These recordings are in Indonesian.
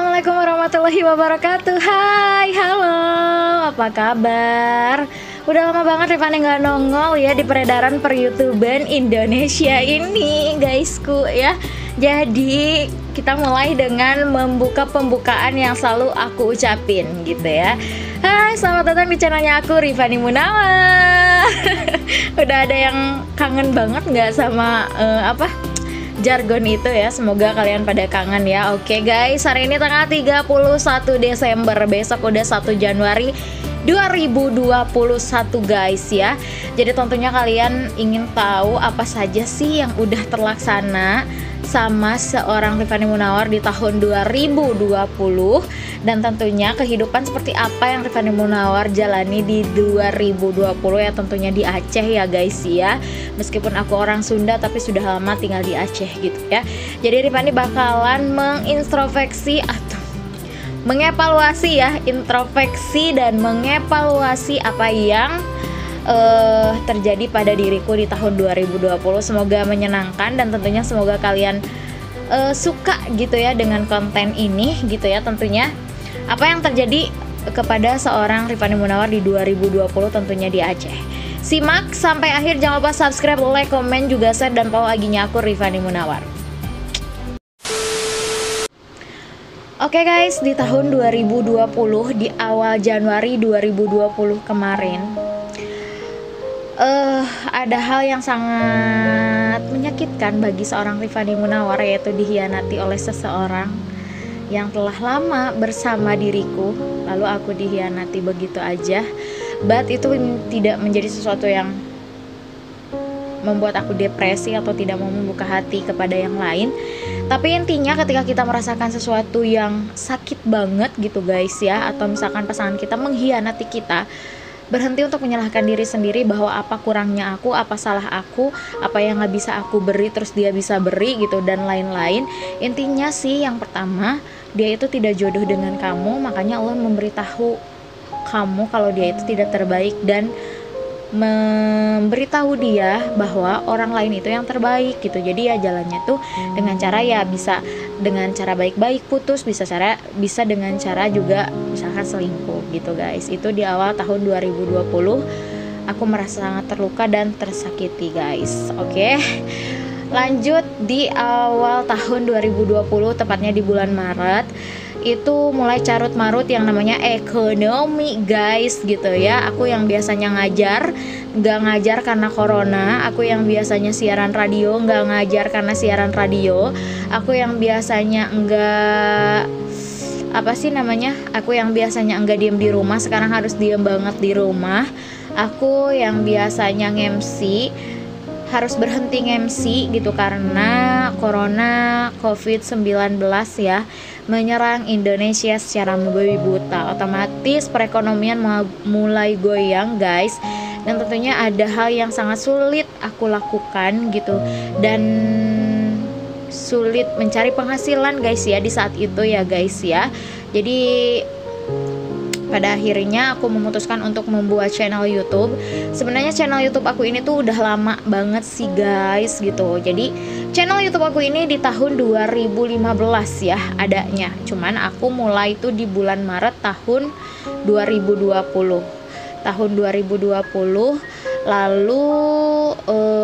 Assalamualaikum warahmatullahi wabarakatuh. Hai, halo, apa kabar? Udah lama banget Rifani nggak nongol ya di peredaran per YouTuben Indonesia ini guysku ya. Jadi kita mulai dengan membuka pembukaan yang selalu aku ucapin gitu ya. Hai, selamat datang di channelnya aku, Rifani Munawar. Udah ada yang kangen banget nggak sama jargon itu ya, semoga kalian pada kangen ya. Oke guys, hari ini tanggal 31 Desember, besok udah 1 Januari 2021 guys ya. Jadi tentunya kalian ingin tahu apa saja sih yang udah terlaksana sama seorang Rifani Munawar di tahun 2020, dan tentunya kehidupan seperti apa yang Rifani Munawar jalani di 2020 ya, tentunya di Aceh ya guys ya. Meskipun aku orang Sunda tapi sudah lama tinggal di Aceh gitu ya. Jadi Rifani bakalan mengintrospeksi atau mengevaluasi ya, introspeksi dan mengevaluasi apa yang terjadi pada diriku di tahun 2020. Semoga menyenangkan dan tentunya semoga kalian suka gitu ya dengan konten ini gitu ya. Tentunya apa yang terjadi kepada seorang Rifani Munawar di 2020 tentunya di Aceh. Simak sampai akhir, jangan lupa subscribe, like, komen, juga share dan follow IG-nya aku, Rifani Munawar. Oke guys, di tahun 2020 di awal Januari 2020 kemarin ada hal yang sangat menyakitkan bagi seorang Rifani Munawar, yaitu dihianati oleh seseorang yang telah lama bersama diriku, lalu aku dihianati begitu aja. But itu tidak menjadi sesuatu yang membuat aku depresi atau tidak mau membuka hati kepada yang lain. Tapi intinya ketika kita merasakan sesuatu yang sakit banget gitu guys ya, atau misalkan pasangan kita mengkhianati kita, berhenti untuk menyalahkan diri sendiri bahwa apa kurangnya aku, apa salah aku, apa yang gak bisa aku beri terus dia bisa beri gitu, dan lain-lain. Intinya sih yang pertama, dia itu tidak jodoh dengan kamu, makanya Allah memberitahu kamu kalau dia itu tidak terbaik, dan memberitahu dia bahwa orang lain itu yang terbaik gitu. Jadi ya jalannya tuh dengan cara ya bisa dengan cara baik-baik putus, bisa dengan cara juga misalkan selingkuh gitu guys. Itu di awal tahun 2020 aku merasa sangat terluka dan tersakiti guys. Oke. Lanjut di awal tahun 2020, tepatnya di bulan Maret, itu mulai carut marut yang namanya ekonomi guys gitu ya. Aku yang biasanya ngajar nggak ngajar karena corona, aku yang biasanya siaran radio nggak ngajar karena siaran radio, aku yang biasanya aku yang biasanya enggak diem di rumah sekarang harus diem banget di rumah, aku yang biasanya nge-MC harus berhenti nge-MC gitu karena corona COVID-19 ya menyerang Indonesia secara membabi buta. Otomatis perekonomian mulai goyang guys, dan tentunya ada hal yang sangat sulit aku lakukan gitu, dan sulit mencari penghasilan guys ya di saat itu ya guys ya. Jadi pada akhirnya aku memutuskan untuk membuat channel YouTube. Sebenarnya channel YouTube aku ini tuh udah lama banget sih guys gitu. Jadi channel YouTube aku ini di tahun 2015 ya adanya. Cuman aku mulai itu di bulan Maret tahun 2020. Tahun 2020 lalu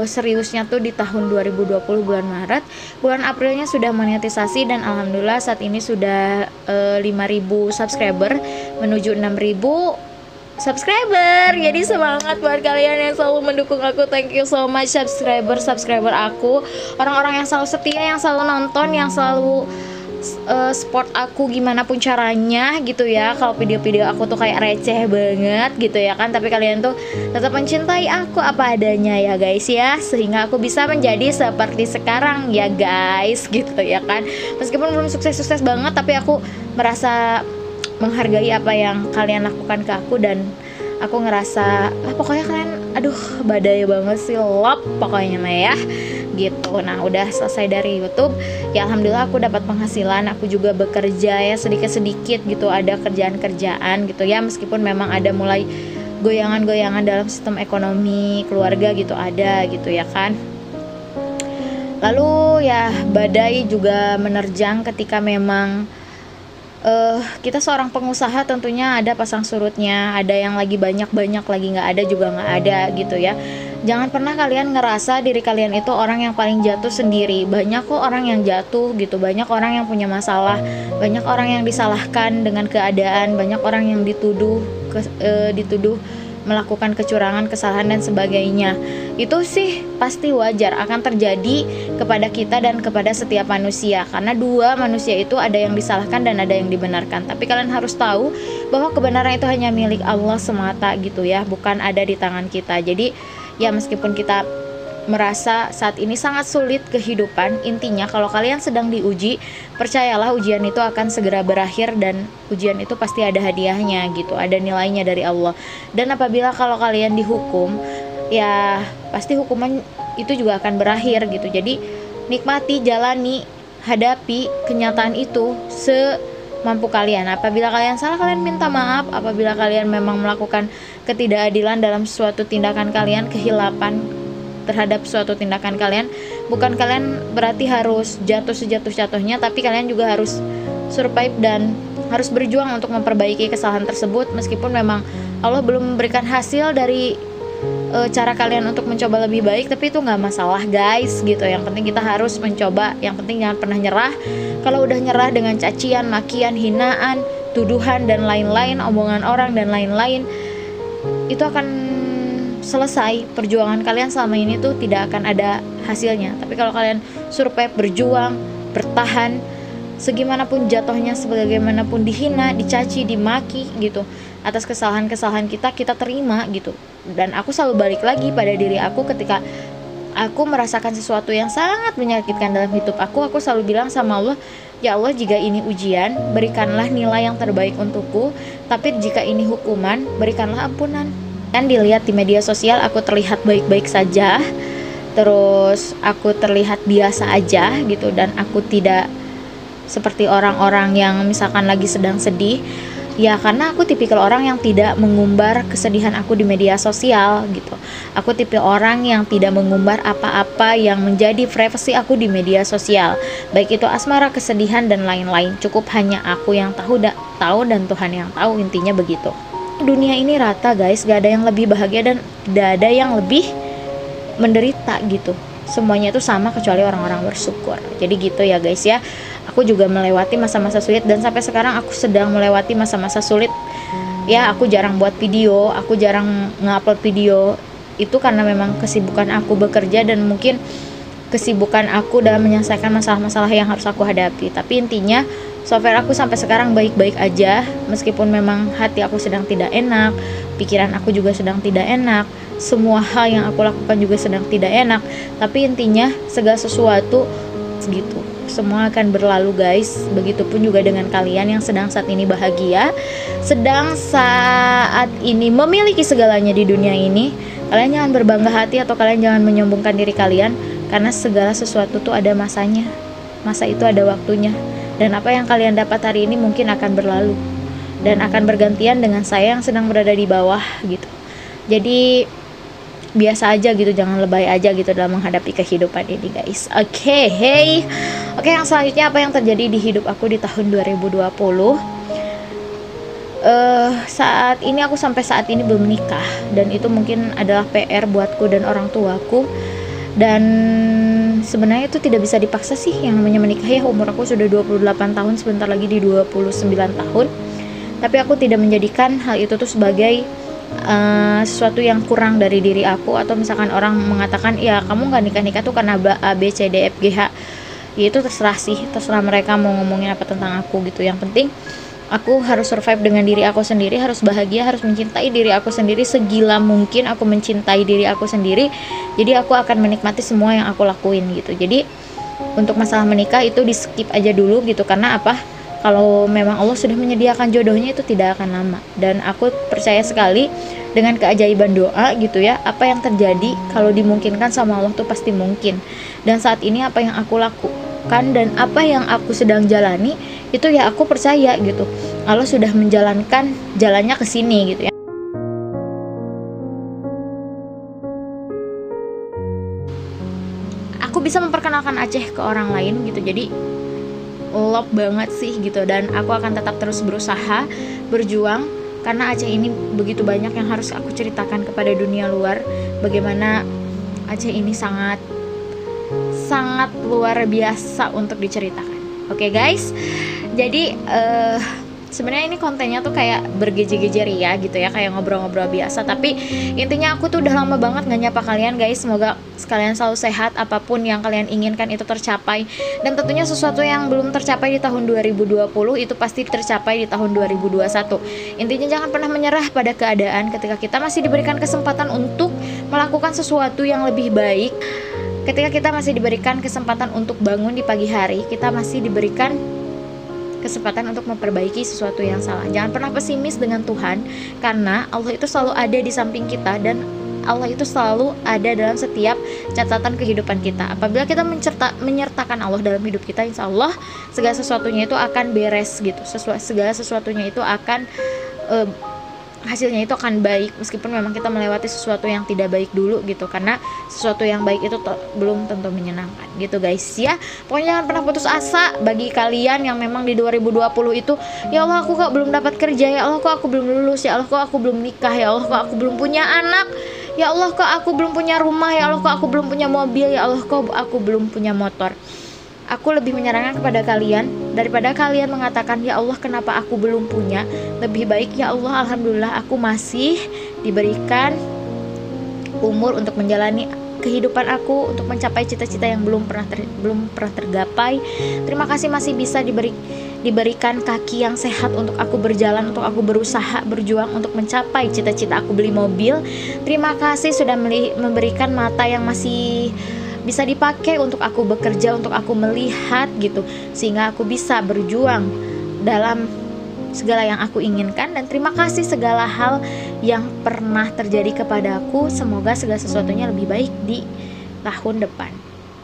seriusnya tuh di tahun 2020 bulan Maret. Bulan Aprilnya sudah monetisasi dan alhamdulillah saat ini sudah 5.000 subscriber menuju 6.000 subscriber. Jadi semangat buat kalian yang selalu mendukung aku. Thank you so much subscriber aku, orang-orang yang selalu setia, yang selalu nonton, yang selalu support aku gimana pun caranya gitu ya. Kalau video-video aku tuh kayak receh banget gitu ya kan, tapi kalian tuh tetap mencintai aku apa adanya ya guys ya, sehingga aku bisa menjadi seperti sekarang ya guys gitu ya kan. Meskipun belum sukses-sukses banget, tapi aku merasa menghargai apa yang kalian lakukan ke aku, dan aku ngerasa pokoknya kalian badai banget sih, love pokoknya mah ya gitu. Nah udah selesai dari YouTube ya, alhamdulillah aku dapat penghasilan, aku juga bekerja ya sedikit-sedikit gitu, ada kerjaan-kerjaan gitu ya, meskipun memang ada mulai goyangan-goyangan dalam sistem ekonomi keluarga gitu, ada gitu ya kan. Lalu ya badai juga menerjang ketika memang kita seorang pengusaha tentunya ada pasang surutnya, ada yang lagi banyak-banyak, lagi nggak ada juga nggak ada gitu ya. Jangan pernah kalian ngerasa diri kalian itu orang yang paling jatuh sendiri. Banyak kok orang yang jatuh gitu, banyak orang yang punya masalah, banyak orang yang disalahkan dengan keadaan, banyak orang yang dituduh melakukan kecurangan, kesalahan dan sebagainya. Itu sih pasti wajar akan terjadi kepada kita dan kepada setiap manusia, karena dua manusia itu ada yang disalahkan dan ada yang dibenarkan. Tapi kalian harus tahu bahwa kebenaran itu hanya milik Allah semata gitu ya, bukan ada di tangan kita. Jadi ya meskipun kita merasa saat ini sangat sulit kehidupan, intinya kalau kalian sedang diuji, percayalah ujian itu akan segera berakhir dan ujian itu pasti ada hadiahnya gitu, ada nilainya dari Allah. Dan apabila kalau kalian dihukum, ya pasti hukuman itu juga akan berakhir gitu. Jadi nikmati, jalani, hadapi kenyataan itu semampu kalian. Apabila kalian salah, kalian minta maaf. Apabila kalian memang melakukan ketidakadilan dalam suatu tindakan kalian, kehilapan terhadap suatu tindakan kalian, bukan kalian berarti harus jatuh sejatuh-jatuhnya, tapi kalian juga harus survive dan harus berjuang untuk memperbaiki kesalahan tersebut. Meskipun memang Allah belum memberikan hasil dari cara kalian untuk mencoba lebih baik, tapi itu nggak masalah guys gitu. Yang penting kita harus mencoba, yang penting jangan pernah nyerah. Kalau udah nyerah dengan cacian, makian, hinaan, tuduhan dan lain-lain, omongan orang dan lain-lain, itu akan selesai. Perjuangan kalian selama ini tuh tidak akan ada hasilnya. Tapi kalau kalian survive, berjuang, bertahan, segimanapun jatuhnya, sebagaimanapun dihina, dicaci, dimaki gitu, atas kesalahan-kesalahan kita terima gitu. Dan aku selalu balik lagi pada diri aku ketika aku merasakan sesuatu yang sangat menyakitkan dalam hidup aku selalu bilang sama Allah, ya Allah, jika ini ujian, berikanlah nilai yang terbaik untukku, tapi jika ini hukuman, berikanlah ampunan. Kan dilihat di media sosial aku terlihat baik-baik saja, terus aku terlihat biasa aja gitu, dan aku tidak seperti orang-orang yang misalkan lagi sedang sedih. Ya karena aku tipikal orang yang tidak mengumbar kesedihan aku di media sosial gitu. Aku tipe orang yang tidak mengumbar apa-apa yang menjadi privasi aku di media sosial, baik itu asmara, kesedihan dan lain-lain. Cukup hanya aku yang tahu dan Tuhan yang tahu, intinya begitu. Dunia ini rata guys, gak ada yang lebih bahagia dan gak ada yang lebih menderita gitu. Semuanya itu sama kecuali orang-orang bersyukur. Jadi gitu ya guys ya. Aku juga melewati masa-masa sulit dan sampai sekarang aku sedang melewati masa-masa sulit. Ya aku jarang buat video, aku jarang ngupload video. Itu karena memang kesibukan aku bekerja dan mungkin kesibukan aku dalam menyelesaikan masalah-masalah yang harus aku hadapi. Tapi intinya so far aku sampai sekarang baik-baik aja, meskipun memang hati aku sedang tidak enak, pikiran aku juga sedang tidak enak, semua hal yang aku lakukan juga sedang tidak enak. Tapi intinya segala sesuatu gitu, semua akan berlalu guys. Begitupun juga dengan kalian yang sedang saat ini bahagia, sedang saat ini memiliki segalanya di dunia ini. Kalian jangan berbangga hati atau kalian jangan menyombongkan diri kalian, karena segala sesuatu tuh ada masanya. Masa itu ada waktunya. Dan apa yang kalian dapat hari ini mungkin akan berlalu dan akan bergantian dengan saya yang sedang berada di bawah gitu. Jadi biasa aja gitu, jangan lebay aja gitu dalam menghadapi kehidupan ini guys. Oke, yang selanjutnya apa yang terjadi di hidup aku di tahun 2020. Saat ini aku sampai saat ini belum menikah, dan itu mungkin adalah PR buatku dan orang tuaku. Dan sebenarnya itu tidak bisa dipaksa sih yang namanya menikah ya. Umur aku sudah 28 tahun, sebentar lagi di 29 tahun. Tapi aku tidak menjadikan hal itu tuh sebagai sesuatu yang kurang dari diri aku. Atau misalkan orang mengatakan ya kamu gak nikah-nikah tuh karena A, B, C, D, F, G, H, ya itu terserah sih, terserah mereka mau ngomongin apa tentang aku gitu. Yang penting aku harus survive dengan diri aku sendiri, harus bahagia, harus mencintai diri aku sendiri segila mungkin aku mencintai diri aku sendiri. Jadi aku akan menikmati semua yang aku lakuin gitu. Jadi untuk masalah menikah itu di skip aja dulu gitu. Karena apa? Kalau memang Allah sudah menyediakan jodohnya itu tidak akan lama. Dan aku percaya sekali dengan keajaiban doa gitu ya. Apa yang terjadi kalau dimungkinkan sama Allah tuh pasti mungkin. Dan saat ini apa yang aku lakukan dan apa yang aku sedang jalani itu ya aku percaya gitu, Allah sudah menjalankan jalannya ke sini gitu ya. Aku bisa memperkenalkan Aceh ke orang lain gitu. Jadi love banget sih gitu, dan aku akan tetap terus berusaha berjuang karena Aceh ini begitu banyak yang harus aku ceritakan kepada dunia luar, bagaimana Aceh ini sangat luar biasa untuk diceritakan. Oke guys, jadi sebenarnya ini kontennya tuh kayak bergejer-gejer ya gitu ya, kayak ngobrol-ngobrol biasa, tapi intinya aku tuh udah lama banget gak nyapa kalian guys. Semoga kalian selalu sehat, apapun yang kalian inginkan itu tercapai, dan tentunya sesuatu yang belum tercapai di tahun 2020 itu pasti tercapai di tahun 2021. Intinya jangan pernah menyerah pada keadaan. Ketika kita masih diberikan kesempatan untuk melakukan sesuatu yang lebih baik, ketika kita masih diberikan kesempatan untuk bangun di pagi hari, kita masih diberikan kesempatan untuk memperbaiki sesuatu yang salah. Jangan pernah pesimis dengan Tuhan, karena Allah itu selalu ada di samping kita, dan Allah itu selalu ada dalam setiap catatan kehidupan kita. Apabila kita menyertakan Allah dalam hidup kita, insya Allah segala sesuatunya itu akan beres gitu. Segala sesuatunya itu akan hasilnya itu akan baik, meskipun memang kita melewati sesuatu yang tidak baik dulu gitu, karena sesuatu yang baik itu belum tentu menyenangkan gitu guys ya. Pokoknya jangan pernah putus asa. Bagi kalian yang memang di 2020 itu, ya Allah aku kok belum dapat kerja, ya Allah kok aku belum lulus, ya Allah kok aku belum nikah, ya Allah kok aku belum punya anak, ya Allah kok aku belum punya rumah, ya Allah kok aku belum punya mobil, ya Allah kok aku belum punya motor. Aku lebih menyarankan kepada kalian, daripada kalian mengatakan ya Allah kenapa aku belum punya, lebih baik ya Allah alhamdulillah aku masih diberikan umur untuk menjalani kehidupan aku, untuk mencapai cita-cita yang belum pernah tergapai. Terima kasih masih bisa diberikan kaki yang sehat untuk aku berjalan, untuk aku berusaha berjuang untuk mencapai cita-cita aku beli mobil. Terima kasih sudah memberikan mata yang masih bisa dipakai untuk aku bekerja, untuk aku melihat gitu, sehingga aku bisa berjuang dalam segala yang aku inginkan. Dan terima kasih segala hal yang pernah terjadi kepada aku. Semoga segala sesuatunya lebih baik di tahun depan.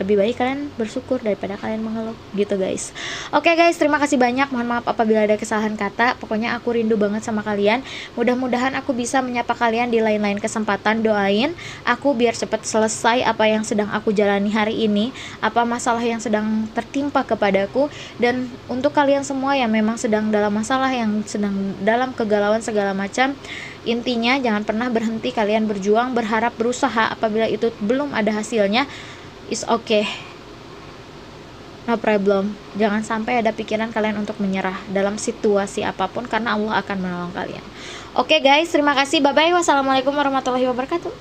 Lebih baik kalian bersyukur daripada kalian mengeluh gitu guys. Oke guys, terima kasih banyak. Mohon maaf apabila ada kesalahan kata. Pokoknya aku rindu banget sama kalian. Mudah-mudahan aku bisa menyapa kalian di lain-lain kesempatan. Doain aku biar cepat selesai apa yang sedang aku jalani hari ini, apa masalah yang sedang tertimpa kepadaku. Dan untuk kalian semua yang memang sedang dalam masalah, yang sedang dalam kegalauan segala macam, intinya jangan pernah berhenti kalian berjuang, berharap, berusaha. Apabila itu belum ada hasilnya, it's okay, no problem. Jangan sampai ada pikiran kalian untuk menyerah dalam situasi apapun, karena Allah akan menolong kalian. Oke guys, terima kasih, bye bye, wassalamualaikum warahmatullahi wabarakatuh.